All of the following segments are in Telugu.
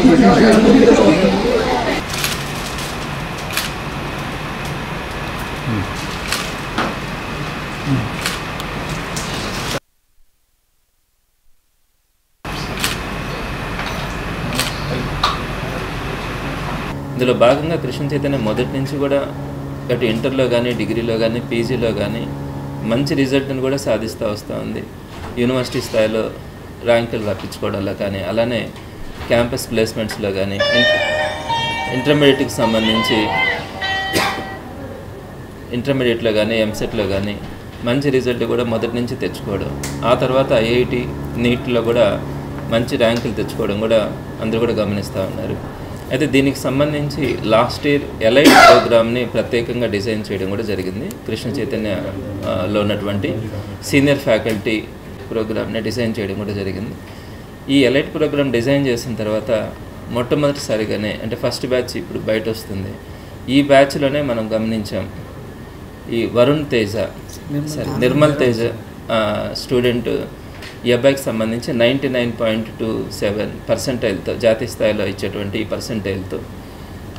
ఇందులో భాగంగా కృష్ణ చైతన్య మొదటి నుంచి కూడా అటు ఇంటర్లో కానీ డిగ్రీలో కానీ పీజీలో కానీ మంచి రిజల్ట్ని కూడా సాధిస్తూ వస్తూ ఉంది. యూనివర్సిటీ స్థాయిలో ర్యాంకులు రప్పించుకోవడంలో కానీ, అలానే క్యాంపస్ ప్లేస్మెంట్స్లో కానీ, ఇంటర్మీడియట్కి సంబంధించి ఇంటర్మీడియట్లో కానీ ఎంసెట్లో కానీ మంచి రిజల్ట్ కూడా మొదటి నుంచి తెచ్చుకోవడం, ఆ తర్వాత ఐఐటి నీట్లో కూడా మంచి ర్యాంకులు తెచ్చుకోవడం కూడా అందరూ కూడా గమనిస్తూ ఉన్నారు. అయితే దీనికి సంబంధించి లాస్ట్ ఇయర్ ఎలైట్ ప్రోగ్రామ్ని ప్రత్యేకంగా డిజైన్ చేయడం కూడా జరిగింది. కృష్ణ చైతన్యలో ఉన్నటువంటి సీనియర్ ఫ్యాకల్టీ ప్రోగ్రామ్ని డిజైన్ చేయడం కూడా జరిగింది. ఈ ఎలైట్ ప్రోగ్రామ్ డిజైన్ చేసిన తర్వాత మొట్టమొదటిసారిగానే, అంటే ఫస్ట్ బ్యాచ్ ఇప్పుడు బయట వస్తుంది, ఈ బ్యాచ్లోనే మనం గమనించాం ఈ వరుణ్ తేజ, నిర్మల్ తేజ స్టూడెంట్, ఈ అబ్బాయికి సంబంధించి 99.27% జాతీయ స్థాయిలో ఇచ్చేటువంటి ఈ పర్సెంటేజ్తో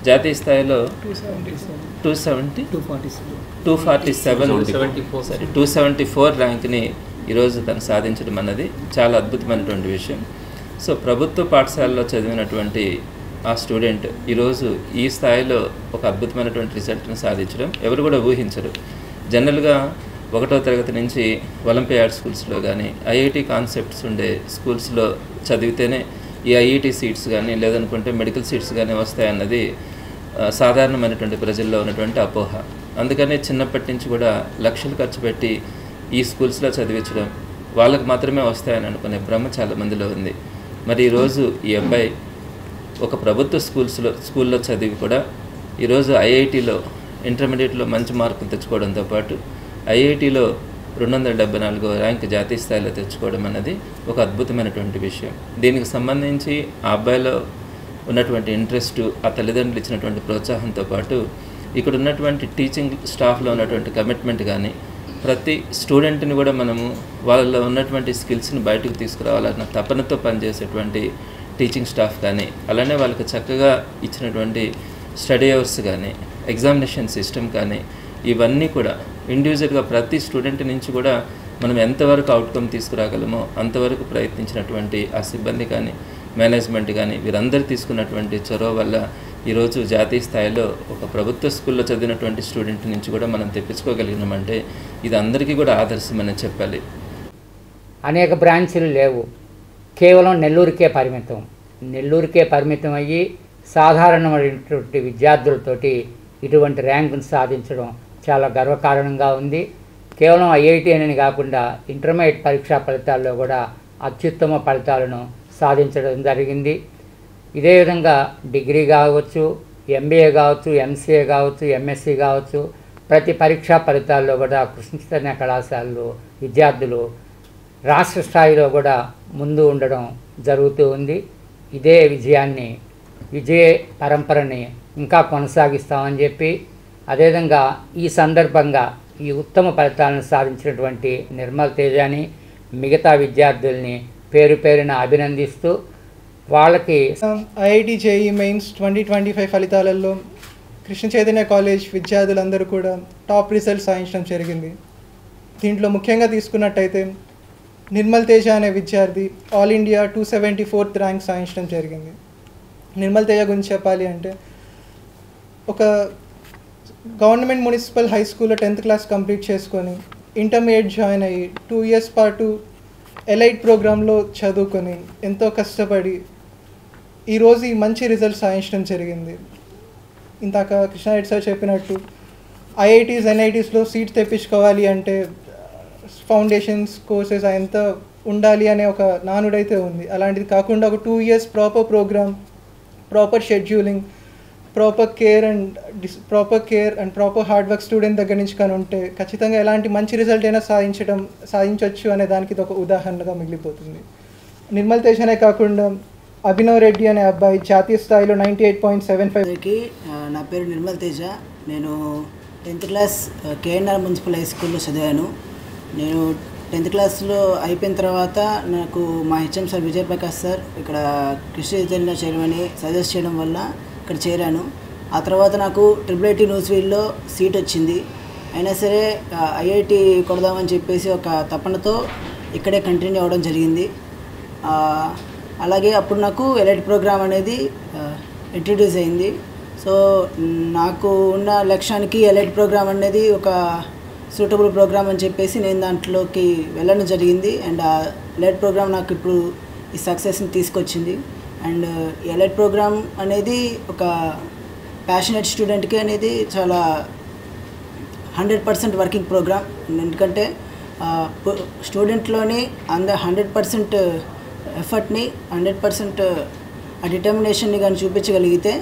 జాతీయ స్థాయిలో 274 ర్యాంక్ని ఈరోజు తను సాధించడం అన్నది చాలా అద్భుతమైనటువంటి విషయం. సో ప్రభుత్వ పాఠశాలలో చదివినటువంటి ఆ స్టూడెంట్ ఈరోజు ఈ స్థాయిలో ఒక అద్భుతమైనటువంటి రిజల్ట్ని సాధించడం ఎవరు కూడా ఊహించరు. జనరల్గా 1వ తరగతి నుంచి ఒలింపియాడ్ స్కూల్స్లో కానీ, ఐఐటి కాన్సెప్ట్స్ ఉండే స్కూల్స్లో చదివితేనే ఈ ఐఐటి సీట్స్ కానీ, లేదనుకుంటే మెడికల్ సీట్స్ కానీ వస్తాయన్నది సాధారణమైనటువంటి ప్రజల్లో ఉన్నటువంటి అపోహ. అందుకనే చిన్నప్పటి నుంచి కూడా లక్షలు ఖర్చు పెట్టి ఈ స్కూల్స్లో చదివించడం, వాళ్ళకు మాత్రమే వస్తాయని అనుకునే భ్రమ చాలా మందిలో ఉంది. మరి ఈరోజు ఈ అబ్బాయి ఒక ప్రభుత్వ స్కూల్లో చదివి కూడా ఈరోజు ఐఐటిలో ఇంటర్మీడియట్లో మంచి మార్కులు తెచ్చుకోవడంతో పాటు ఐఐటిలో 274వ ర్యాంక్ జాతీయ స్థాయిలో తెచ్చుకోవడం అనేది ఒక అద్భుతమైనటువంటి విషయం. దీనికి సంబంధించి ఆ అబ్బాయిలో ఉన్నటువంటి ఇంట్రెస్ట్, ఆ తల్లిదండ్రులు ఇచ్చినటువంటి ప్రోత్సాహంతో పాటు ఇక్కడ ఉన్నటువంటి టీచింగ్ స్టాఫ్లో ఉన్నటువంటి కమిట్మెంట్ కానీ, ప్రతి స్టూడెంట్ని కూడా మనము వాళ్ళలో ఉన్నటువంటి స్కిల్స్ని బయటకు తీసుకురావాలన్న తపనతో పనిచేసేటువంటి టీచింగ్ స్టాఫ్ కానీ, అలానే వాళ్ళకి చక్కగా ఇచ్చినటువంటి స్టడీ అవర్స్ కానీ, ఎగ్జామినేషన్ సిస్టమ్ కానీ, ఇవన్నీ కూడా ఇండివిజువల్గా ప్రతి స్టూడెంట్ నుంచి కూడా మనం ఎంతవరకు అవుట్కమ్ తీసుకురాగలమో అంతవరకు ప్రయత్నించినటువంటి ఆ సిబ్బంది కానీ, మేనేజ్మెంట్ కానీ, వీరందరూ తీసుకున్నటువంటి చొరవ వల్ల ఈరోజు జాతీయ స్థాయిలో ఒక ప్రభుత్వ స్కూల్లో చదివినటువంటి స్టూడెంట్ నుంచి కూడా మనం తెప్పించుకోగలిగినామంటే ఇది అందరికీ కూడా ఆదర్శమని చెప్పాలి. అనేక బ్రాంచీలు లేవు, కేవలం నెల్లూరుకే పరిమితం. నెల్లూరుకే పరిమితం అయ్యి సాధారణమైనటువంటి విద్యార్థులతోటి ఇటువంటి ర్యాంకును సాధించడం చాలా గర్వకారణంగా ఉంది. కేవలం ఐఐటి అని కాకుండా ఇంటర్మీడియట్ పరీక్షా ఫలితాల్లో కూడా అత్యుత్తమ ఫలితాలను సాధించడం జరిగింది. ఇదే విధంగా డిగ్రీ కావచ్చు, ఎంబీఏ కావచ్చు, ఎంసీఏ కావచ్చు, ఎంఎస్సీ కావచ్చు, ప్రతి పరీక్షా ఫలితాల్లో కూడా కృష్ణ చైతన్య కళాశాలలో విద్యార్థులు రాష్ట్ర స్థాయిలో కూడా ముందు ఉండడం జరుగుతూ ఉంది. ఇదే విజయ పరంపరని ఇంకా కొనసాగిస్తామని చెప్పి, అదేవిధంగా ఈ సందర్భంగా ఈ ఉత్తమ ఫలితాలను సాధించినటువంటి నిర్మల్ తేజాని, మిగతా విద్యార్థుల్ని పేరు పేరున అభినందిస్తూ వాళ్ళకి ఐఐటి జేఈ మెయిన్స్ 2025 ఫలితాలలో కృష్ణ చైతన్య కాలేజ్ విద్యార్థులందరూ కూడా టాప్ రిజల్ట్ సాధించడం జరిగింది. దీంట్లో ముఖ్యంగా తీసుకున్నట్టయితే నిర్మల్ తేజ అనే విద్యార్థి ఆల్ ఇండియా 274th ర్యాంక్ సాధించడం జరిగింది. నిర్మల్ తేజ గురించి చెప్పాలి అంటే ఒక గవర్నమెంట్ మున్సిపల్ హై స్కూల్లో 10th క్లాస్ కంప్లీట్ చేసుకొని ఇంటర్మీడియట్ జాయిన్ అయ్యి 2 years పాటు ఎలైట్ ప్రోగ్రాంలో చదువుకొని ఎంతో కష్టపడి ఈరోజు ఈ మంచి రిజల్ట్ సాధించడం జరిగింది. ఇందాక కృష్ణారెడ్డి సార్ చెప్పినట్టు ఐఐటీస్ ఎన్ఐటీస్లో సీట్స్ తెప్పించుకోవాలి అంటే ఫౌండేషన్స్ కోర్సెస్ ఎంత ఉండాలి అనే ఒక నానుడైతే ఉంది. అలాంటిది కాకుండా ఒక 2 years proper program, proper scheduling, proper care and proper hard work student దగ్గర నుంచి కానీ ఉంటే ఖచ్చితంగా ఎలాంటి మంచి రిజల్ట్ అయినా సాధించవచ్చు అనే దానికి ఇది ఒక ఉదాహరణగా మిగిలిపోతుంది. నిర్మల్ తేజనే కాకుండా అభినవ్ రెడ్డి అనే అబ్బాయి జాతీయ స్థాయిలో 98.75. నా పేరు నిర్మల్ తేజ. నేను 10th class KNR municipal high స్కూల్లో చదివాను. నేను 10th క్లాస్లో అయిపోయిన తర్వాత నాకు మా హెచ్ఎం సార్ విజయప్రకాష్ సార్ ఇక్కడ కృష్ణ చైతన్య చేరమని సజెస్ట్ చేయడం వల్ల ఇక్కడ చేరాను. ఆ తర్వాత నాకు IIIT న్యూస్వీల్లో సీట్ వచ్చింది. అయినా సరే ఐఐటి కొడదామని చెప్పేసి ఒక తపనతో ఇక్కడే కంటిన్యూ అవ్వడం జరిగింది. అలాగే అప్పుడు నాకు ఎలైట్ ప్రోగ్రామ్ అనేది ఇంట్రడ్యూస్ అయింది. సో నాకు ఉన్న లక్ష్యానికి ఎలైట్ ప్రోగ్రామ్ అనేది ఒక సూటబుల్ ప్రోగ్రామ్ అని చెప్పేసి నేను దాంట్లోకి వెళ్ళడం జరిగింది. అండ్ ఆ ఎలైట్ ప్రోగ్రామ్ నాకు ఇప్పుడు ఈ సక్సెస్ని తీసుకొచ్చింది. అండ్ ఎలైట్ ప్రోగ్రామ్ అనేది ఒక ప్యాషనేట్ స్టూడెంట్కి అనేది చాలా 100% వర్కింగ్ ప్రోగ్రామ్. ఎందుకంటే స్టూడెంట్లోని 100% ఎఫర్ట్ని 100% ఆ డిటర్మినేషన్ని కానీ చూపించగలిగితే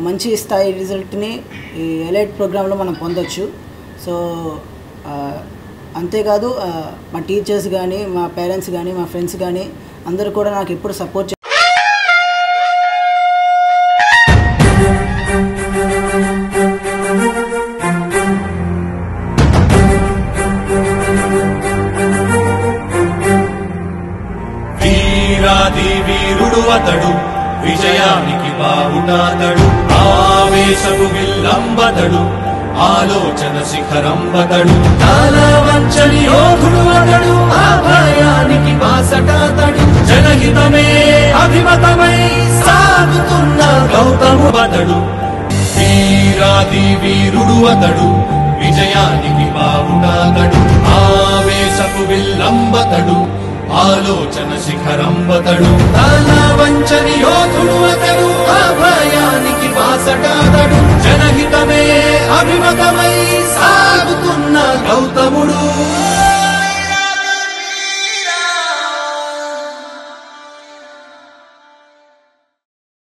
మంచి స్థాయి రిజల్ట్ని ఈ ఎలైట్ ప్రోగ్రాంలో మనం పొందొచ్చు. సో అంతేకాదు మా టీచర్స్ కానీ మా పేరెంట్స్ కానీ మా ఫ్రెండ్స్ కానీ అందరూ కూడా నాకు ఎప్పుడు సపోర్ట్ వీరుడు అతడు విజయానికి బావుటాతడు ఆవేశపు విల్లంబతడు ఆలోచన శిఖరంబతడు తాళవంచని యోధుడు అతడు ఆభయానికి బాసటాతడు జనహితమే అభిమతమై సాగుతున్న గౌతము అతడు వీరాది వీరుడు అతడు విజయానికి బావుటాతడు ఆవేశపు విల్లంబతడు ఆలోచన శిఖరంబతడు తాళవంచని